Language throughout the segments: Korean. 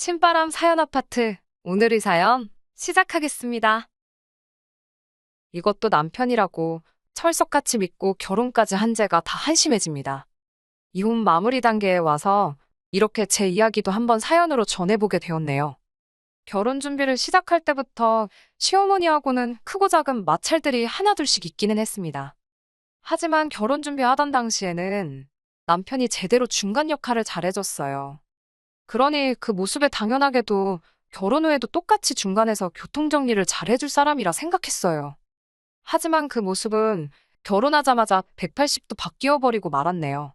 신바람 사연 아파트. 오늘의 사연 시작하겠습니다. 이것도 남편이라고 철석같이 믿고 결혼까지 한 제가 다 한심해집니다. 이혼 마무리 단계에 와서 이렇게 제 이야기도 한번 사연으로 전해보게 되었네요. 결혼 준비를 시작할 때부터 시어머니하고는 크고 작은 마찰들이 하나둘씩 있기는 했습니다. 하지만 결혼 준비하던 당시에는 남편이 제대로 중간 역할을 잘해줬어요. 그러니 그 모습에 당연하게도 결혼 후에도 똑같이 중간에서 교통정리를 잘해줄 사람이라 생각했어요. 하지만 그 모습은 결혼하자마자 180도 바뀌어버리고 말았네요.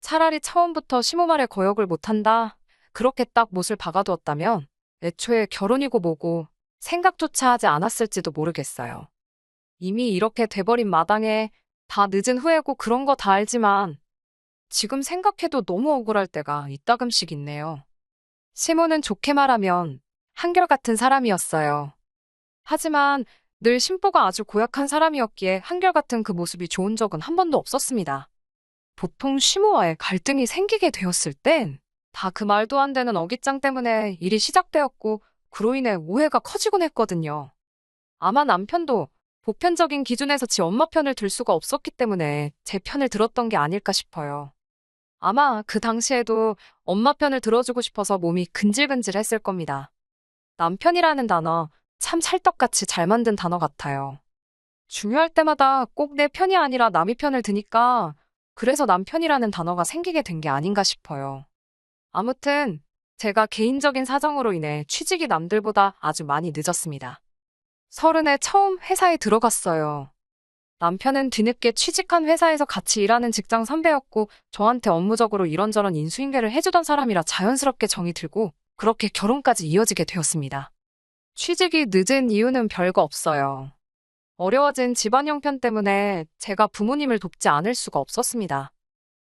차라리 처음부터 시모말에 거역을 못한다. 그렇게 딱 못을 박아두었다면 애초에 결혼이고 뭐고 생각조차 하지 않았을지도 모르겠어요. 이미 이렇게 돼버린 마당에 다 늦은 후회고 그런 거 다 알지만 지금 생각해도 너무 억울할 때가 이따금씩 있네요. 시모는 좋게 말하면 한결같은 사람이었어요. 하지만 늘 심보가 아주 고약한 사람이었기에 한결같은 그 모습이 좋은 적은 한 번도 없었습니다. 보통 시모와의 갈등이 생기게 되었을 땐 다 그 말도 안 되는 어깃장 때문에 일이 시작되었고 그로 인해 오해가 커지곤 했거든요. 아마 남편도 보편적인 기준에서 지 엄마 편을 들 수가 없었기 때문에 제 편을 들었던 게 아닐까 싶어요. 아마 그 당시에도 엄마 편을 들어주고 싶어서 몸이 근질근질했을 겁니다. 남편이라는 단어 참 찰떡같이 잘 만든 단어 같아요. 중요할 때마다 꼭 내 편이 아니라 남의 편을 드니까 그래서 남편이라는 단어가 생기게 된 게 아닌가 싶어요. 아무튼 제가 개인적인 사정으로 인해 취직이 남들보다 아주 많이 늦었습니다. 30에 처음 회사에 들어갔어요. 남편은 뒤늦게 취직한 회사에서 같이 일하는 직장 선배였고 저한테 업무적으로 이런저런 인수인계를 해주던 사람이라 자연스럽게 정이 들고 그렇게 결혼까지 이어지게 되었습니다. 취직이 늦은 이유는 별거 없어요. 어려워진 집안 형편 때문에 제가 부모님을 돕지 않을 수가 없었습니다.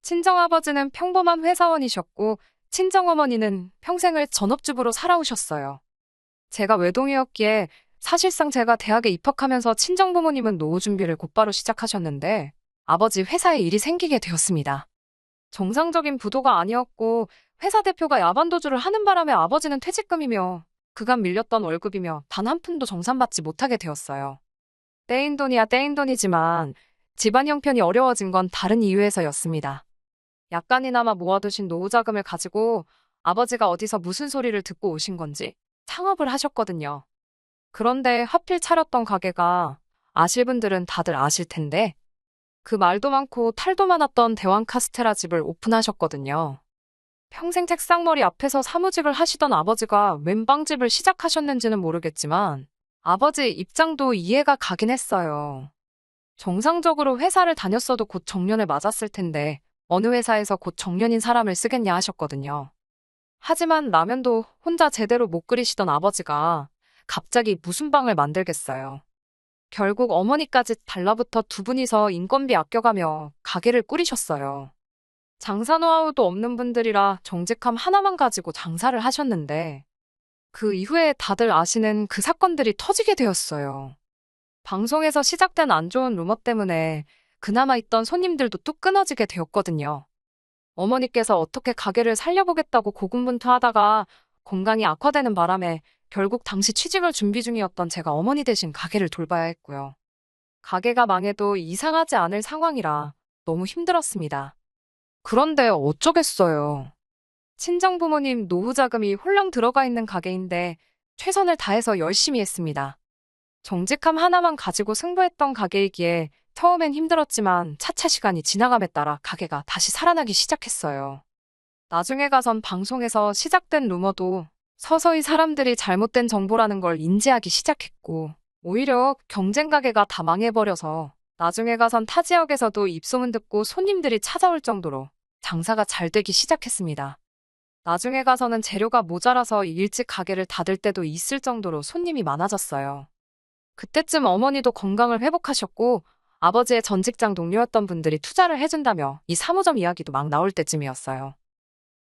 친정아버지는 평범한 회사원이셨고 친정어머니는 평생을 전업주부로 살아오셨어요. 제가 외동이었기에 사실상 제가 대학에 입학하면서 친정부모님은 노후 준비를 곧바로 시작하셨는데 아버지 회사에 일이 생기게 되었습니다. 정상적인 부도가 아니었고 회사 대표가 야반도주를 하는 바람에 아버지는 퇴직금이며 그간 밀렸던 월급이며 단 한 푼도 정산받지 못하게 되었어요. 떼인 돈이야 떼인 돈이지만 집안 형편이 어려워진 건 다른 이유에서였습니다. 약간이나마 모아두신 노후 자금을 가지고 아버지가 어디서 무슨 소리를 듣고 오신 건지 창업을 하셨거든요. 그런데 하필 차렸던 가게가 아실 분들은 다들 아실 텐데 그 말도 많고 탈도 많았던 대왕 카스테라 집을 오픈하셨거든요. 평생 책상머리 앞에서 사무직을 하시던 아버지가 웬 빵집을 시작하셨는지는 모르겠지만 아버지 입장도 이해가 가긴 했어요. 정상적으로 회사를 다녔어도 곧 정년을 맞았을 텐데 어느 회사에서 곧 정년인 사람을 쓰겠냐 하셨거든요. 하지만 라면도 혼자 제대로 못 끓이시던 아버지가 갑자기 무슨 빵을 만들겠어요. 결국 어머니까지 달라붙어 두 분이서 인건비 아껴가며 가게를 꾸리셨어요. 장사 노하우도 없는 분들이라 정직함 하나만 가지고 장사를 하셨는데 그 이후에 다들 아시는 그 사건들이 터지게 되었어요. 방송에서 시작된 안 좋은 루머 때문에 그나마 있던 손님들도 뚝 끊어지게 되었거든요. 어머니께서 어떻게 가게를 살려보겠다고 고군분투하다가 건강이 악화되는 바람에 결국 당시 취직을 준비 중이었던 제가 어머니 대신 가게를 돌봐야 했고요. 가게가 망해도 이상하지 않을 상황이라 너무 힘들었습니다. 그런데 어쩌겠어요. 친정부모님 노후 자금이 홀랑 들어가 있는 가게인데 최선을 다해서 열심히 했습니다. 정직함 하나만 가지고 승부했던 가게이기에 처음엔 힘들었지만 차차 시간이 지나감에 따라 가게가 다시 살아나기 시작했어요. 나중에 가선 방송에서 시작된 루머도 서서히 사람들이 잘못된 정보라는 걸 인지하기 시작했고 오히려 경쟁 가게가 다 망해버려서 나중에 가선 타 지역에서도 입소문 듣고 손님들이 찾아올 정도로 장사가 잘 되기 시작했습니다. 나중에 가서는 재료가 모자라서 일찍 가게를 닫을 때도 있을 정도로 손님이 많아졌어요. 그때쯤 어머니도 건강을 회복하셨고 아버지의 전 직장 동료였던 분들이 투자를 해준다며 이 사무점 이야기도 막 나올 때쯤이었어요.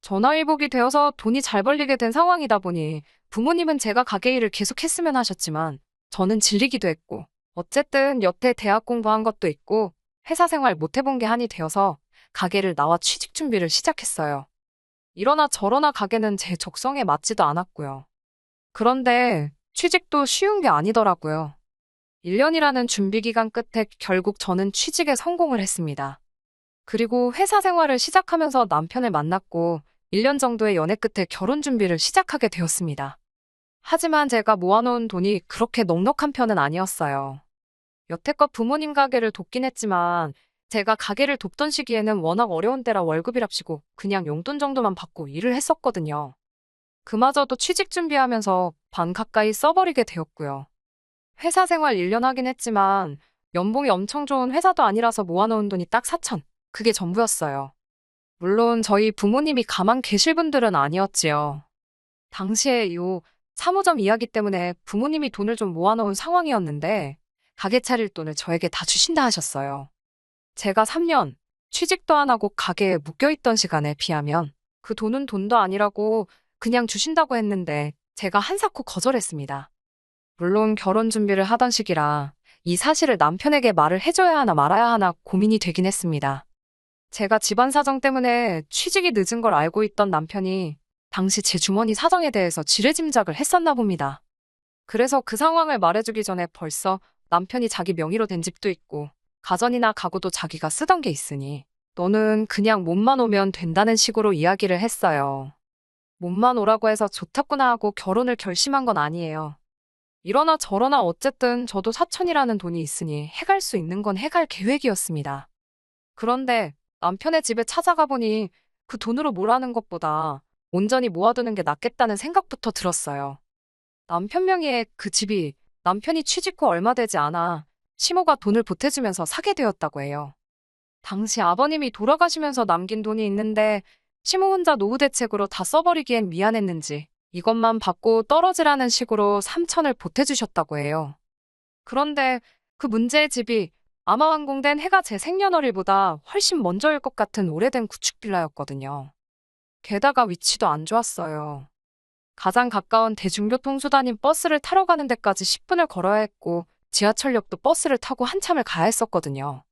전화위복이 되어서 돈이 잘 벌리게 된 상황이다 보니 부모님은 제가 가게 일을 계속했으면 하셨지만 저는 질리기도 했고 어쨌든 여태 대학 공부한 것도 있고 회사 생활 못 해본 게 한이 되어서 가게를 나와 취직 준비를 시작했어요. 이러나 저러나 가게는 제 적성에 맞지도 않았고요. 그런데 취직도 쉬운 게 아니더라고요. 1년이라는 준비 기간 끝에 결국 저는 취직에 성공을 했습니다. 그리고 회사 생활을 시작하면서 남편을 만났고 1년 정도의 연애 끝에 결혼 준비를 시작하게 되었습니다. 하지만 제가 모아놓은 돈이 그렇게 넉넉한 편은 아니었어요. 여태껏 부모님 가게를 돕긴 했지만 제가 가게를 돕던 시기에는 워낙 어려운 때라 월급이랍시고 그냥 용돈 정도만 받고 일을 했었거든요. 그마저도 취직 준비하면서 반 가까이 써버리게 되었고요. 회사 생활 1년 하긴 했지만 연봉이 엄청 좋은 회사도 아니라서 모아놓은 돈이 딱 4천. 그게 전부였어요. 물론 저희 부모님이 가만 계실 분들은 아니었지요. 당시에 요 사무점 이야기 때문에 부모님이 돈을 좀 모아놓은 상황이었는데 가게 차릴 돈을 저에게 다 주신다 하셨어요. 제가 3년 취직도 안 하고 가게에 묶여있던 시간에 비하면 그 돈은 돈도 아니라고 그냥 주신다고 했는데 제가 한사코 거절했습니다. 물론 결혼 준비를 하던 시기라 이 사실을 남편에게 말을 해줘야 하나 말아야 하나 고민이 되긴 했습니다. 제가 집안 사정 때문에 취직이 늦은 걸 알고 있던 남편이 당시 제 주머니 사정에 대해서 지레짐작을 했었나 봅니다. 그래서 그 상황을 말해주기 전에 벌써 남편이 자기 명의로 된 집도 있고 가전이나 가구도 자기가 쓰던 게 있으니 너는 그냥 몸만 오면 된다는 식으로 이야기를 했어요. 몸만 오라고 해서 좋다구나 하고 결혼을 결심한 건 아니에요. 이러나 저러나 어쨌든 저도 사천이라는 돈이 있으니 해갈 수 있는 건 해갈 계획이었습니다. 그런데 남편의 집에 찾아가 보니 그 돈으로 뭘 하는 것보다 온전히 모아두는 게 낫겠다는 생각부터 들었어요. 남편 명의의 그 집이 남편이 취직 후 얼마 되지 않아 시모가 돈을 보태주면서 사게 되었다고 해요. 당시 아버님이 돌아가시면서 남긴 돈이 있는데 시모 혼자 노후 대책으로 다 써버리기엔 미안했는지 이것만 받고 떨어지라는 식으로 3천을 보태주셨다고 해요. 그런데 그 문제의 집이 아마 완공된 해가 제 생년월일보다 훨씬 먼저일 것 같은 오래된 구축 빌라였거든요. 게다가 위치도 안 좋았어요. 가장 가까운 대중교통수단인 버스를 타러 가는 데까지 10분을 걸어야 했고 지하철역도 버스를 타고 한참을 가야 했었거든요.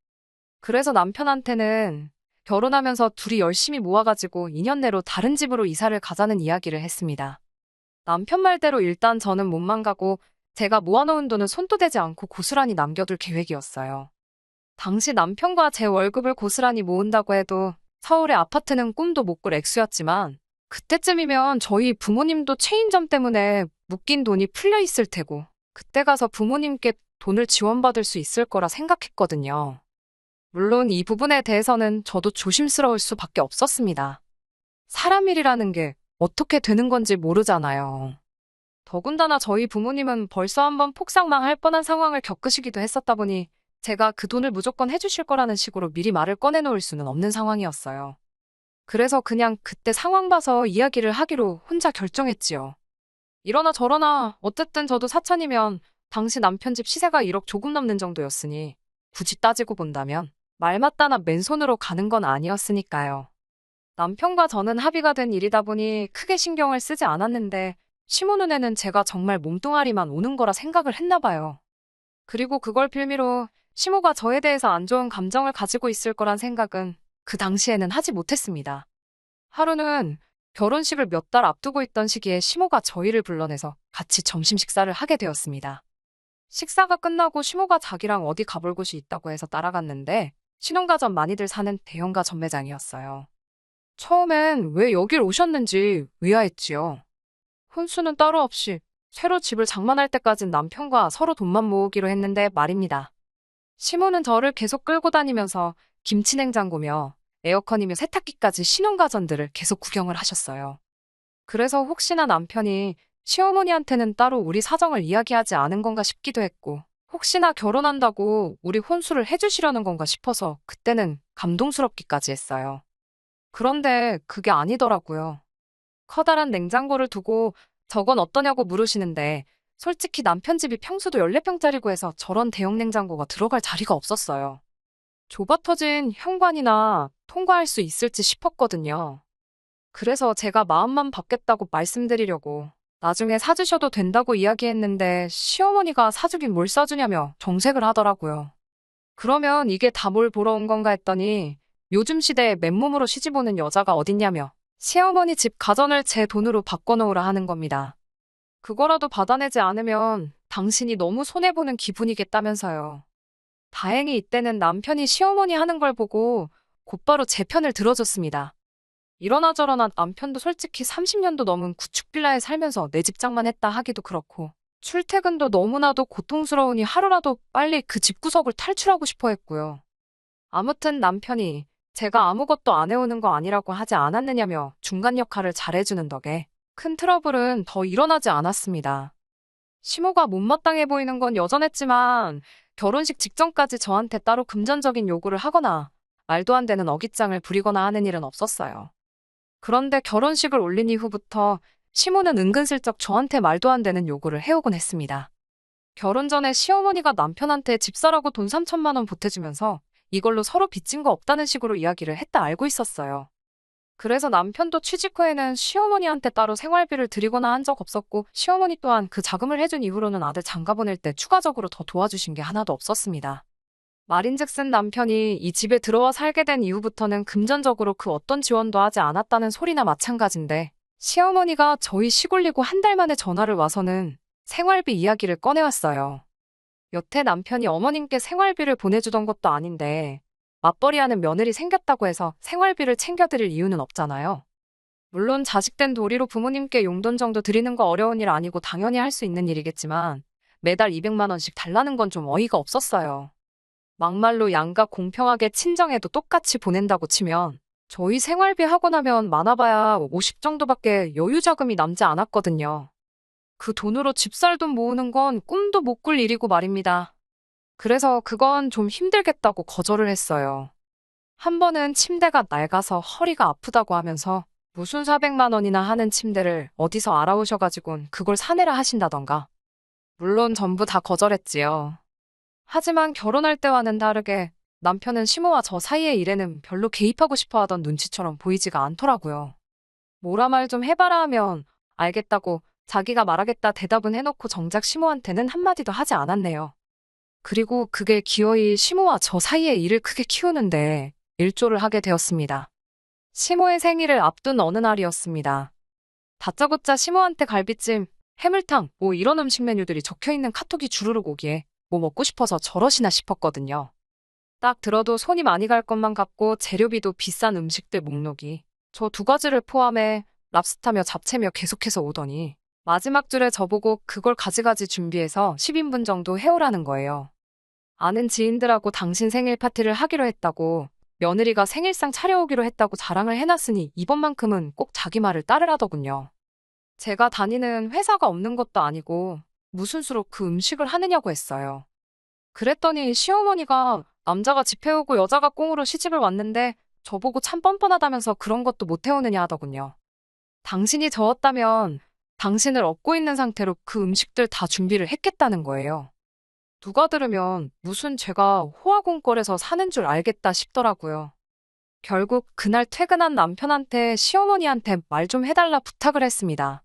그래서 남편한테는 결혼하면서 둘이 열심히 모아가지고 2년 내로 다른 집으로 이사를 가자는 이야기를 했습니다. 남편 말대로 일단 저는 몸만 가고 제가 모아놓은 돈은 손도 대지 않고 고스란히 남겨둘 계획이었어요. 당시 남편과 제 월급을 고스란히 모은다고 해도 서울의 아파트는 꿈도 못 꿀 액수였지만 그때쯤이면 저희 부모님도 체인점 때문에 묶인 돈이 풀려 있을 테고 그때 가서 부모님께 돈을 지원받을 수 있을 거라 생각했거든요. 물론 이 부분에 대해서는 저도 조심스러울 수밖에 없었습니다. 사람 일이라는 게 어떻게 되는 건지 모르잖아요. 더군다나 저희 부모님은 벌써 한번 폭삭망할 뻔한 상황을 겪으시기도 했었다 보니 제가 그 돈을 무조건 해주실 거라는 식으로 미리 말을 꺼내놓을 수는 없는 상황이었어요. 그래서 그냥 그때 상황 봐서 이야기를 하기로 혼자 결정했지요. 이러나 저러나 어쨌든 저도 사천이면 당시 남편 집 시세가 1억 조금 넘는 정도였으니 굳이 따지고 본다면 말 맞다나 맨손으로 가는 건 아니었으니까요. 남편과 저는 합의가 된 일이다 보니 크게 신경을 쓰지 않았는데 시모 눈에는 제가 정말 몸뚱아리만 오는 거라 생각을 했나 봐요. 그리고 그걸 빌미로 시모가 저에 대해서 안 좋은 감정을 가지고 있을 거란 생각은 그 당시에는 하지 못했습니다. 하루는 결혼식을 몇 달 앞두고 있던 시기에 시모가 저희를 불러내서 같이 점심 식사를 하게 되었습니다. 식사가 끝나고 시모가 자기랑 어디 가볼 곳이 있다고 해서 따라갔는데 신혼가전 많이들 사는 대형가전 매장이었어요. 처음엔 왜 여길 오셨는지 의아했지요. 혼수는 따로 없이 새로 집을 장만할 때까진 남편과 서로 돈만 모으기로 했는데 말입니다. 시모는 저를 계속 끌고 다니면서 김치냉장고며 에어컨이며 세탁기까지 신혼가전들을 계속 구경을 하셨어요. 그래서 혹시나 남편이 시어머니한테는 따로 우리 사정을 이야기하지 않은 건가 싶기도 했고 혹시나 결혼한다고 우리 혼수를 해주시려는 건가 싶어서 그때는 감동스럽기까지 했어요. 그런데 그게 아니더라고요. 커다란 냉장고를 두고 저건 어떠냐고 물으시는데 솔직히 남편 집이 평수도 14평짜리고 해서 저런 대형 냉장고가 들어갈 자리가 없었어요. 좁아터진 현관이나 통과할 수 있을지 싶었거든요. 그래서 제가 마음만 받겠다고 말씀드리려고 나중에 사주셔도 된다고 이야기했는데 시어머니가 사주긴 뭘 사주냐며 정색을 하더라고요. 그러면 이게 다 뭘 보러 온 건가 했더니 요즘 시대에 맨몸으로 시집 오는 여자가 어딨냐며 시어머니 집 가전을 제 돈으로 바꿔놓으라 하는 겁니다. 그거라도 받아내지 않으면 당신이 너무 손해보는 기분이겠다면서요. 다행히 이때는 남편이 시어머니 하는 걸 보고 곧바로 제 편을 들어줬습니다. 이러나 저러나 남편도 솔직히 30년도 넘은 구축빌라에 살면서 내 집장만 했다 하기도 그렇고 출퇴근도 너무나도 고통스러우니 하루라도 빨리 그 집구석을 탈출하고 싶어 했고요. 아무튼 남편이 제가 아무것도 안 해오는 거 아니라고 하지 않았느냐며 중간 역할을 잘해주는 덕에 큰 트러블은 더 일어나지 않았습니다. 시모가 못마땅해 보이는 건 여전했지만 결혼식 직전까지 저한테 따로 금전적인 요구를 하거나 말도 안 되는 어깃장을 부리거나 하는 일은 없었어요. 그런데 결혼식을 올린 이후부터 시모는 은근슬쩍 저한테 말도 안 되는 요구를 해오곤 했습니다. 결혼 전에 시어머니가 남편한테 집 사라고 돈 3천만 원 보태주면서 이걸로 서로 빚진 거 없다는 식으로 이야기를 했다 알고 있었어요. 그래서 남편도 취직 후에는 시어머니한테 따로 생활비를 드리거나 한 적 없었고 시어머니 또한 그 자금을 해준 이후로는 아들 장가 보낼 때 추가적으로 더 도와주신 게 하나도 없었습니다. 말인즉슨 남편이 이 집에 들어와 살게 된 이후부터는 금전적으로 그 어떤 지원도 하지 않았다는 소리나 마찬가지인데 시어머니가 저희 시골리고 한 달 만에 전화를 와서는 생활비 이야기를 꺼내왔어요. 여태 남편이 어머님께 생활비를 보내주던 것도 아닌데 맞벌이하는 며느리 생겼다고 해서 생활비를 챙겨드릴 이유는 없잖아요. 물론 자식된 도리로 부모님께 용돈 정도 드리는 거 어려운 일 아니고 당연히 할 수 있는 일이겠지만 매달 200만 원씩 달라는 건 좀 어이가 없었어요. 막말로 양가 공평하게 친정에도 똑같이 보낸다고 치면 저희 생활비 하고 나면 많아봐야 50 정도밖에 여유 자금이 남지 않았거든요. 그 돈으로 집 살 돈 모으는 건 꿈도 못 꿀 일이고 말입니다. 그래서 그건 좀 힘들겠다고 거절을 했어요. 한 번은 침대가 낡아서 허리가 아프다고 하면서 무슨 400만 원이나 하는 침대를 어디서 알아오셔가지곤 그걸 사내라 하신다던가. 물론 전부 다 거절했지요. 하지만 결혼할 때와는 다르게 남편은 시모와 저 사이의 일에는 별로 개입하고 싶어 하던 눈치처럼 보이지가 않더라고요. 뭐라 말 좀 해봐라 하면 알겠다고 자기가 말하겠다 대답은 해놓고 정작 시모한테는 한마디도 하지 않았네요. 그리고 그게 기어이 시모와 저 사이의 일을 크게 키우는데 일조를 하게 되었습니다. 시모의 생일을 앞둔 어느 날이었습니다. 다짜고짜 시모한테 갈비찜, 해물탕, 뭐 이런 음식 메뉴들이 적혀있는 카톡이 주르륵 오기에 뭐 먹고 싶어서 저러시나 싶었거든요. 딱 들어도 손이 많이 갈 것만 같고 재료비도 비싼 음식들 목록이 저 두 가지를 포함해 랍스타며 잡채며 계속해서 오더니 마지막 줄에 저보고 그걸 가지가지 준비해서 10인분 정도 해오라는 거예요. 아는 지인들하고 당신 생일 파티를 하기로 했다고 며느리가 생일상 차려오기로 했다고 자랑을 해놨으니 이번만큼은 꼭 자기 말을 따르라더군요. 제가 다니는 회사가 없는 것도 아니고 무슨 수로 그 음식을 하느냐고 했어요. 그랬더니 시어머니가 남자가 집 해오고 여자가 꽁으로 시집을 왔는데 저보고 참 뻔뻔하다면서 그런 것도 못 해오느냐 하더군요. 당신이 저었다면 당신을 업고 있는 상태로 그 음식들 다 준비를 했겠다는 거예요. 누가 들으면 무슨 제가 호화공골에서 사는 줄 알겠다 싶더라고요. 결국 그날 퇴근한 남편한테 시어머니한테 말 좀 해달라 부탁을 했습니다.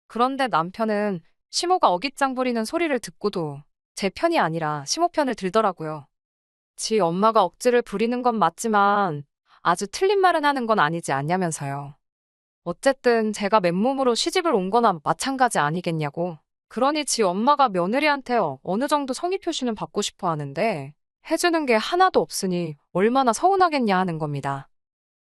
그런데 남편은 시모가 어깃장 부리는 소리를 듣고도 제 편이 아니라 시모 편을 들더라고요. 지 엄마가 억지를 부리는 건 맞지만 아주 틀린 말은 하는 건 아니지 않냐면서요. 어쨌든 제가 맨몸으로 시집을 온 거나 마찬가지 아니겠냐고. 그러니 지 엄마가 며느리한테 어느 정도 성의 표시는 받고 싶어 하는데 해주는 게 하나도 없으니 얼마나 서운하겠냐 하는 겁니다.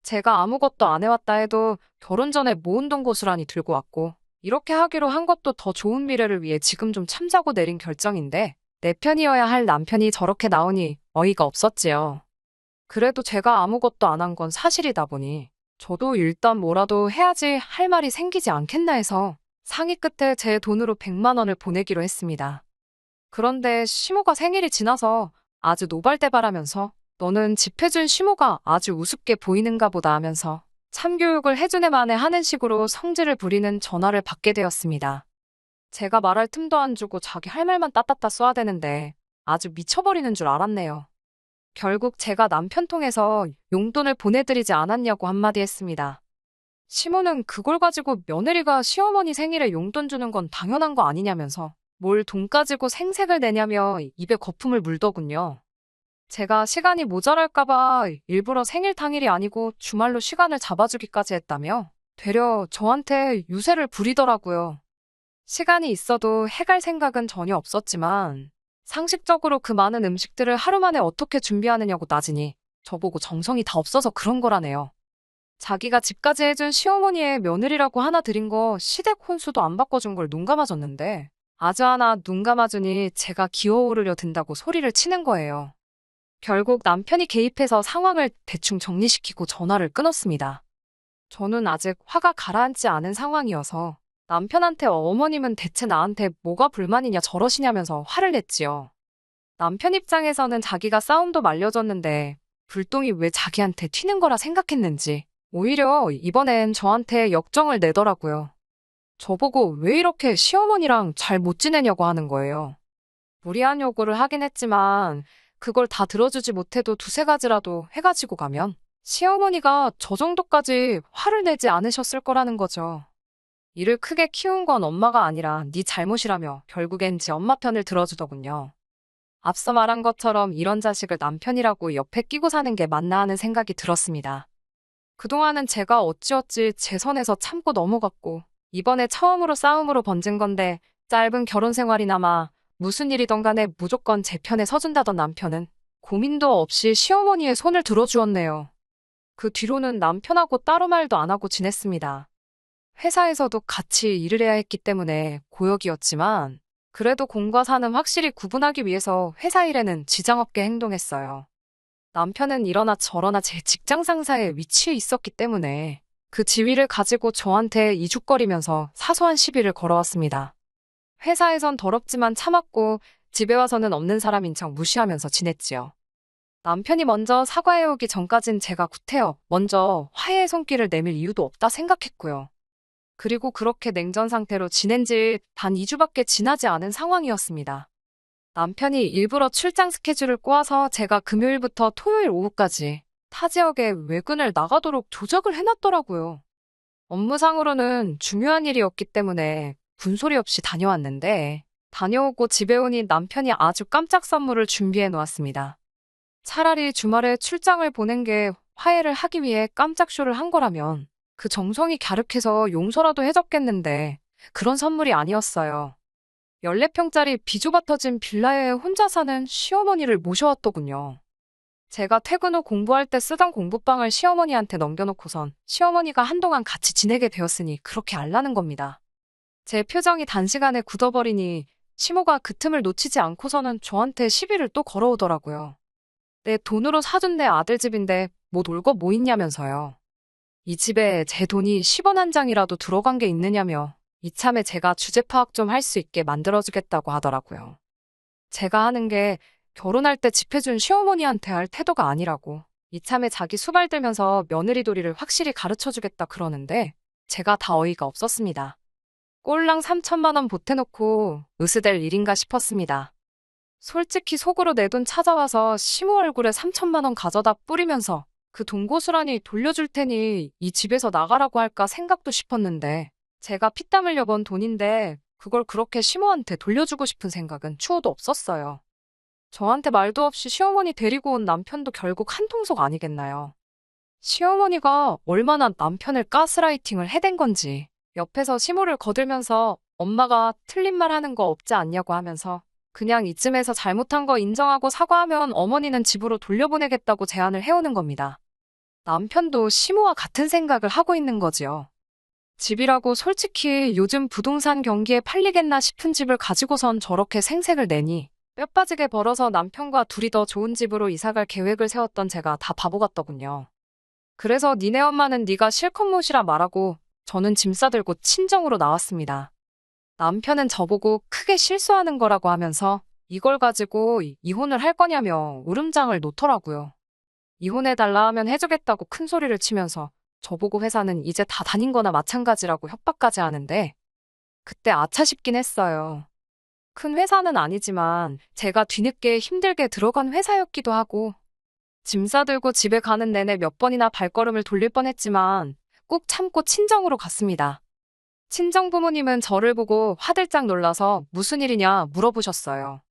제가 아무것도 안 해왔다 해도 결혼 전에 모은 돈 고스란히 들고 왔고 이렇게 하기로 한 것도 더 좋은 미래를 위해 지금 좀 참자고 내린 결정인데 내 편이어야 할 남편이 저렇게 나오니 어이가 없었지요. 그래도 제가 아무것도 안 한 건 사실이다 보니 저도 일단 뭐라도 해야지 할 말이 생기지 않겠나 해서 상의 끝에 제 돈으로 100만 원을 보내기로 했습니다. 그런데 시모가 생일이 지나서 아주 노발대발하면서 너는 집 해준 시모가 아주 우습게 보이는가 보다 하면서 참교육을 해준 애 만에 하는 식으로 성질을 부리는 전화를 받게 되었습니다. 제가 말할 틈도 안 주고 자기 할 말만 따따따 써야 되는데 아주 미쳐버리는 줄 알았네요. 결국 제가 남편 통해서 용돈을 보내드리지 않았냐고 한마디 했습니다. 시모는 그걸 가지고 며느리가 시어머니 생일에 용돈 주는 건 당연한 거 아니냐면서 뭘 돈 가지고 생색을 내냐며 입에 거품을 물더군요. 제가 시간이 모자랄까봐 일부러 생일 당일이 아니고 주말로 시간을 잡아주기까지 했다며 되려 저한테 유세를 부리더라고요. 시간이 있어도 해갈 생각은 전혀 없었지만 상식적으로 그 많은 음식들을 하루 만에 어떻게 준비하느냐고 따지니 저보고 정성이 다 없어서 그런 거라네요. 자기가 집까지 해준 시어머니의 며느리라고 하나 드린 거 시댁 혼수도 안 바꿔준 걸 눈 감아줬는데 아주 하나 눈 감아주니 제가 기어오르려 든다고 소리를 치는 거예요. 결국 남편이 개입해서 상황을 대충 정리시키고 전화를 끊었습니다. 저는 아직 화가 가라앉지 않은 상황이어서 남편한테 어머님은 대체 나한테 뭐가 불만이냐 저러시냐면서 화를 냈지요. 남편 입장에서는 자기가 싸움도 말려줬는데 불똥이 왜 자기한테 튀는 거라 생각했는지 오히려 이번엔 저한테 역정을 내더라고요. 저보고 왜 이렇게 시어머니랑 잘 못 지내냐고 하는 거예요. 무리한 요구를 하긴 했지만 그걸 다 들어주지 못해도 두세 가지라도 해가지고 가면 시어머니가 저 정도까지 화를 내지 않으셨을 거라는 거죠. 이를 크게 키운 건 엄마가 아니라 네 잘못이라며 결국엔 지 엄마 편을 들어주더군요. 앞서 말한 것처럼 이런 자식을 남편이라고 옆에 끼고 사는 게 맞나 하는 생각이 들었습니다. 그동안은 제가 어찌어찌 제 선에서 참고 넘어갔고 이번에 처음으로 싸움으로 번진 건데 짧은 결혼 생활이나마 무슨 일이던 간에 무조건 제 편에 서준다던 남편은 고민도 없이 시어머니의 손을 들어주었네요. 그 뒤로는 남편하고 따로 말도 안 하고 지냈습니다. 회사에서도 같이 일을 해야 했기 때문에 고역이었지만 그래도 공과 사는 확실히 구분하기 위해서 회사 일에는 지장 없게 행동했어요. 남편은 이러나 저러나 제 직장 상사의 위치에 있었기 때문에 그 지위를 가지고 저한테 이죽거리면서 사소한 시비를 걸어왔습니다. 회사에선 더럽지만 참았고 집에 와서는 없는 사람인 척 무시하면서 지냈지요. 남편이 먼저 사과해오기 전까진 제가 구태여 먼저 화해의 손길을 내밀 이유도 없다 생각했고요. 그리고 그렇게 냉전 상태로 지낸 지 단 2주밖에 지나지 않은 상황이었습니다. 남편이 일부러 출장 스케줄을 꼬아서 제가 금요일부터 토요일 오후까지 타 지역에 외근을 나가도록 조작을 해놨더라고요. 업무상으로는 중요한 일이었기 때문에 군소리 없이 다녀왔는데 다녀오고 집에 오니 남편이 아주 깜짝 선물을 준비해 놓았습니다. 차라리 주말에 출장을 보낸 게 화해를 하기 위해 깜짝 쇼를 한 거라면 그 정성이 갸륵해서 용서라도 해줬겠는데 그런 선물이 아니었어요. 14평짜리 비좁아 터진 빌라에 혼자 사는 시어머니를 모셔왔더군요. 제가 퇴근 후 공부할 때 쓰던 공부방을 시어머니한테 넘겨놓고선 시어머니가 한동안 같이 지내게 되었으니 그렇게 알라는 겁니다. 제 표정이 단시간에 굳어버리니 시모가 그 틈을 놓치지 않고서는 저한테 시비를 또 걸어오더라고요. 내 돈으로 사준 내 아들 집인데 뭐 놀 거 뭐 있냐면서요. 이 집에 제 돈이 10원 한 장이라도 들어간 게 있느냐며 이참에 제가 주제 파악 좀 할 수 있게 만들어주겠다고 하더라고요. 제가 하는 게 결혼할 때 집 해준 시어머니한테 할 태도가 아니라고 이참에 자기 수발 들면서 며느리 도리를 확실히 가르쳐주겠다 그러는데 제가 다 어이가 없었습니다. 꼴랑 3천만 원 보태놓고 으스댈 일인가 싶었습니다. 솔직히 속으로 내 돈 찾아와서 시모 얼굴에 3천만 원 가져다 뿌리면서 그 돈 고스란히 돌려줄 테니 이 집에서 나가라고 할까 생각도 싶었는데 제가 피땀 흘려 번 돈인데 그걸 그렇게 시모한테 돌려주고 싶은 생각은 추호도 없었어요. 저한테 말도 없이 시어머니 데리고 온 남편도 결국 한통속 아니겠나요? 시어머니가 얼마나 남편을 가스라이팅을 해댄 건지 옆에서 시모를 거들면서 엄마가 틀린 말 하는 거 없지 않냐고 하면서 그냥 이쯤에서 잘못한 거 인정하고 사과하면 어머니는 집으로 돌려보내겠다고 제안을 해오는 겁니다. 남편도 시모와 같은 생각을 하고 있는 거지요. 집이라고 솔직히 요즘 부동산 경기에 팔리겠나 싶은 집을 가지고선 저렇게 생색을 내니 뼈 빠지게 벌어서 남편과 둘이 더 좋은 집으로 이사갈 계획을 세웠던 제가 다 바보 같더군요. 그래서 니네 엄마는 네가 실컷 모시라 말하고 저는 짐 싸들고 친정으로 나왔습니다. 남편은 저보고 크게 실수하는 거라고 하면서 이걸 가지고 이혼을 할 거냐며 울음장을 놓더라고요. 이혼해달라 하면 해주겠다고 큰 소리를 치면서 저보고 회사는 이제 다 다닌 거나 마찬가지라고 협박까지 하는데 그때 아차 싶긴 했어요. 큰 회사는 아니지만 제가 뒤늦게 힘들게 들어간 회사였기도 하고 짐 싸들고 집에 가는 내내 몇 번이나 발걸음을 돌릴 뻔했지만 꾹 참고 친정으로 갔습니다. 친정 부모님은 저를 보고 화들짝 놀라서 무슨 일이냐 물어보셨어요.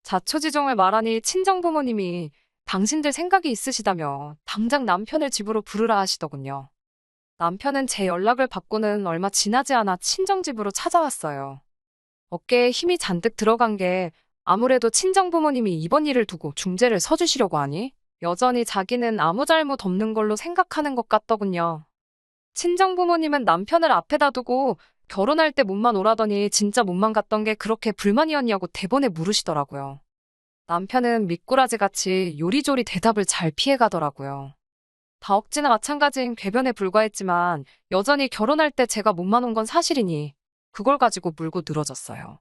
자초지종을 말하니 친정 부모님이 당신들 생각이 있으시다며 당장 남편을 집으로 부르라 하시더군요. 남편은 제 연락을 받고는 얼마 지나지 않아 친정집으로 찾아왔어요. 어깨에 힘이 잔뜩 들어간 게 아무래도 친정 부모님이 이번 일을 두고 중재를 서주시려고 하니 여전히 자기는 아무 잘못 없는 걸로 생각하는 것 같더군요. 친정 부모님은 남편을 앞에다 두고 결혼할 때 몸만 오라더니 진짜 몸만 갔던 게 그렇게 불만이었냐고 대번에 물으시더라고요. 남편은 미꾸라지같이 요리조리 대답을 잘 피해가더라고요. 다억지나 마찬가지인 궤변에 불과했지만 여전히 결혼할 때 제가 몸만 온 건 사실이니 그걸 가지고 물고 늘어졌어요.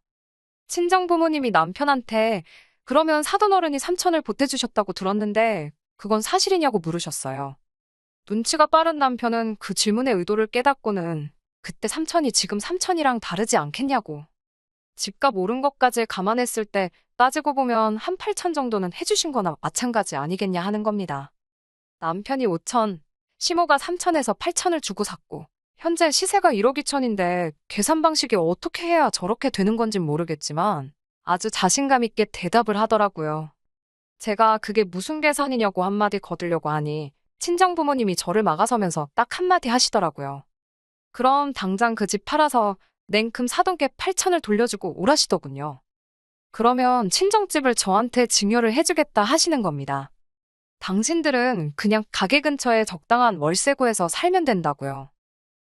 친정 부모님이 남편한테 그러면 사돈어른이 삼천을 보태주셨다고 들었는데 그건 사실이냐고 물으셨어요. 눈치가 빠른 남편은 그 질문의 의도를 깨닫고는 그때 삼천이 지금 삼천이랑 다르지 않겠냐고. 집값 오른 것까지 감안했을 때 따지고 보면 한 8천 정도는 해주신 거나 마찬가지 아니겠냐 하는 겁니다. 남편이 5천, 시모가 3천에서 8천을 주고 샀고 현재 시세가 1억 2천인데 계산 방식이 어떻게 해야 저렇게 되는 건진 모르겠지만 아주 자신감 있게 대답을 하더라고요. 제가 그게 무슨 계산이냐고 한마디 거들려고 하니 친정 부모님이 저를 막아서면서 딱 한마디 하시더라고요. 그럼 당장 그 집 팔아서 냉큼 사돈께 8천을 돌려주고 오라시더군요. 그러면 친정집을 저한테 증여를 해주겠다 하시는 겁니다. 당신들은 그냥 가게 근처에 적당한 월세 구해서 살면 된다고요.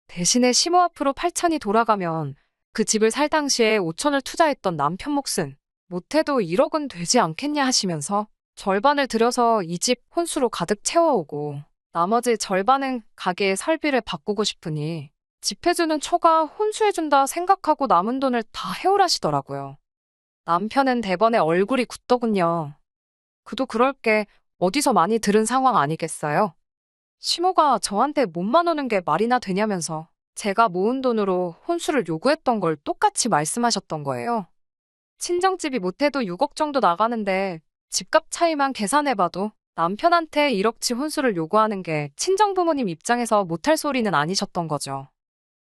대신에 시모 앞으로 8천이 돌아가면 그 집을 살 당시에 5천을 투자했던 남편 몫은 못해도 1억은 되지 않겠냐 하시면서 절반을 들여서 이 집 혼수로 가득 채워오고 나머지 절반은 가게의 설비를 바꾸고 싶으니 집 해주는 초가 혼수해준다 생각하고 남은 돈을 다 해오라시더라고요. 남편은 대번에 얼굴이 굳더군요. 그도 그럴 게 어디서 많이 들은 상황 아니겠어요? 시모가 저한테 몸만 오는 게 말이나 되냐면서 제가 모은 돈으로 혼수를 요구했던 걸 똑같이 말씀하셨던 거예요. 친정집이 못해도 6억 정도 나가는데 집값 차이만 계산해봐도 남편한테 1억치 혼수를 요구하는 게 친정 부모님 입장에서 못할 소리는 아니셨던 거죠.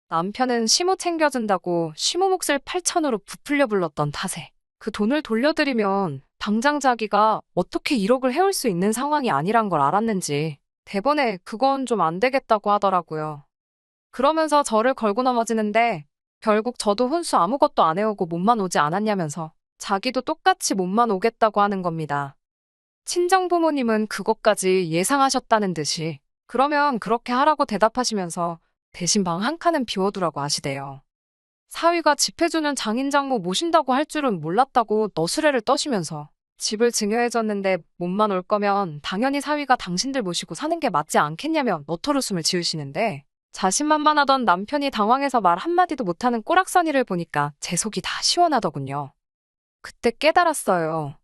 남편은 시모 챙겨준다고 시모 몫을 8천으로 부풀려 불렀던 탓에 그 돈을 돌려드리면 당장 자기가 어떻게 1억을 해올 수 있는 상황이 아니란 걸 알았는지 대번에 그건 좀 안 되겠다고 하더라고요. 그러면서 저를 걸고 넘어지는데 결국 저도 혼수 아무것도 안 해오고 몸만 오지 않았냐면서 자기도 똑같이 몸만 오겠다고 하는 겁니다. 친정 부모님은 그것까지 예상하셨다는 듯이 그러면 그렇게 하라고 대답하시면서 대신 방 한 칸은 비워두라고 하시대요. 사위가 집 해주는 장인장모 모신다고 할 줄은 몰랐다고 너스레를 떠시면서 집을 증여해줬는데 몸만 올 거면 당연히 사위가 당신들 모시고 사는 게 맞지 않겠냐며 너털웃음을 지으시는데 자신만만하던 남편이 당황해서 말 한마디도 못하는 꼬락서니를 보니까 제 속이 다 시원하더군요. 그때 깨달았어요.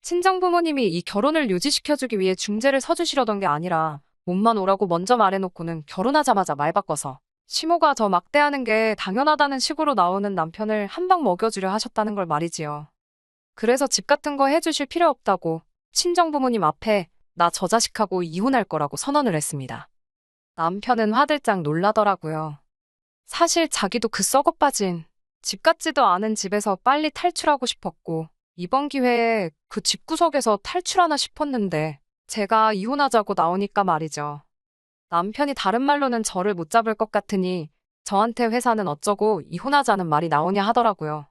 친정 부모님이 이 결혼을 유지시켜주기 위해 중재를 서주시려던 게 아니라 몸만 오라고 먼저 말해놓고는 결혼하자마자 말 바꿔서 시모가 저 막대하는 게 당연하다는 식으로 나오는 남편을 한 방 먹여주려 하셨다는 걸 말이지요. 그래서 집 같은 거 해주실 필요 없다고 친정 부모님 앞에 나 저 자식하고 이혼할 거라고 선언을 했습니다. 남편은 화들짝 놀라더라고요. 사실 자기도 그 썩어빠진 집 같지도 않은 집에서 빨리 탈출하고 싶었고 이번 기회에 그 집구석에서 탈출하나 싶었는데 제가 이혼하자고 나오니까 말이죠. 남편이 다른 말로는 저를 못 잡을 것 같으니 저한테 회사는 어쩌고 이혼하자는 말이 나오냐 하더라고요.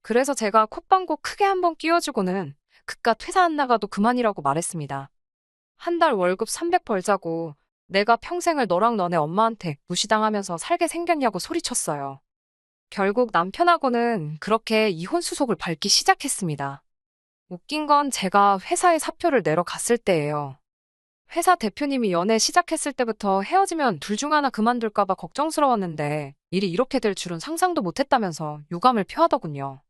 그래서 제가 콧방구 크게 한번 끼워주고는 그깟 회사 안 나가도 그만이라고 말했습니다. 한 달 월급 300 벌자고 내가 평생을 너랑 너네 엄마한테 무시당하면서 살게 생겼냐고 소리쳤어요. 결국 남편하고는 그렇게 이혼 수속을 밟기 시작했습니다. 웃긴 건 제가 회사에 사표를 내러 갔을 때예요. 회사 대표님이 연애 시작했을 때부터 헤어지면 둘 중 하나 그만둘까봐 걱정스러웠는데 일이 이렇게 될 줄은 상상도 못했다면서 유감을 표하더군요.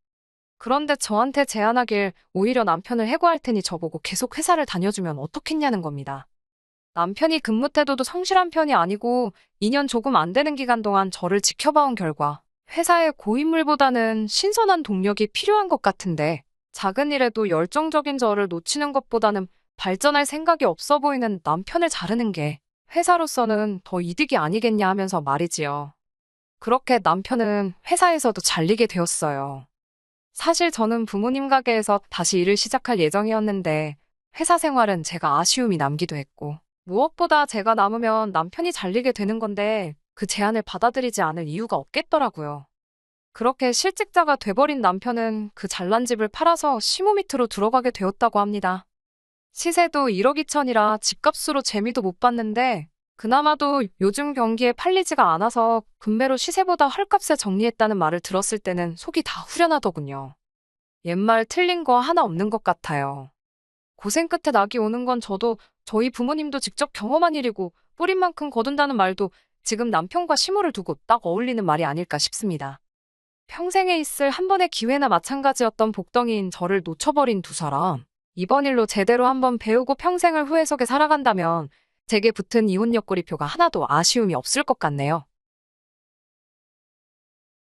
그런데 저한테 제안하길 오히려 남편을 해고할 테니 저보고 계속 회사를 다녀주면 어떻겠냐는 겁니다. 남편이 근무 태도도 성실한 편이 아니고 2년 조금 안 되는 기간 동안 저를 지켜봐온 결과 회사에 고인물보다는 신선한 동력이 필요한 것 같은데 작은 일에도 열정적인 저를 놓치는 것보다는 발전할 생각이 없어 보이는 남편을 자르는 게 회사로서는 더 이득이 아니겠냐 하면서 말이지요. 그렇게 남편은 회사에서도 잘리게 되었어요. 사실 저는 부모님 가게에서 다시 일을 시작할 예정이었는데 회사 생활은 제가 아쉬움이 남기도 했고 무엇보다 제가 남으면 남편이 잘리게 되는 건데 그 제안을 받아들이지 않을 이유가 없겠더라고요. 그렇게 실직자가 돼버린 남편은 그 잘난 집을 팔아서 시모 밑으로 들어가게 되었다고 합니다. 시세도 1억 2천이라 집값으로 재미도 못 봤는데 그나마도 요즘 경기에 팔리지가 않아서 금매로 시세보다 헐값에 정리했다는 말을 들었을 때는 속이 다 후련하더군요. 옛말 틀린 거 하나 없는 것 같아요. 고생 끝에 낙이 오는 건 저도 저희 부모님도 직접 경험한 일이고 뿌린 만큼 거둔다는 말도 지금 남편과 시모를 두고 딱 어울리는 말이 아닐까 싶습니다. 평생에 있을 한 번의 기회나 마찬가지였던 복덩이인 저를 놓쳐버린 두 사람. 이번 일로 제대로 한번 배우고 평생을 후회 속에 살아간다면 제게 붙은 이혼 옆구리표가 하나도 아쉬움이 없을 것 같네요.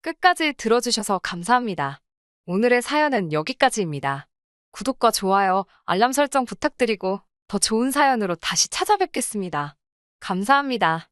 끝까지 들어주셔서 감사합니다. 오늘의 사연은 여기까지입니다. 구독과 좋아요, 알람 설정 부탁드리고 더 좋은 사연으로 다시 찾아뵙겠습니다. 감사합니다.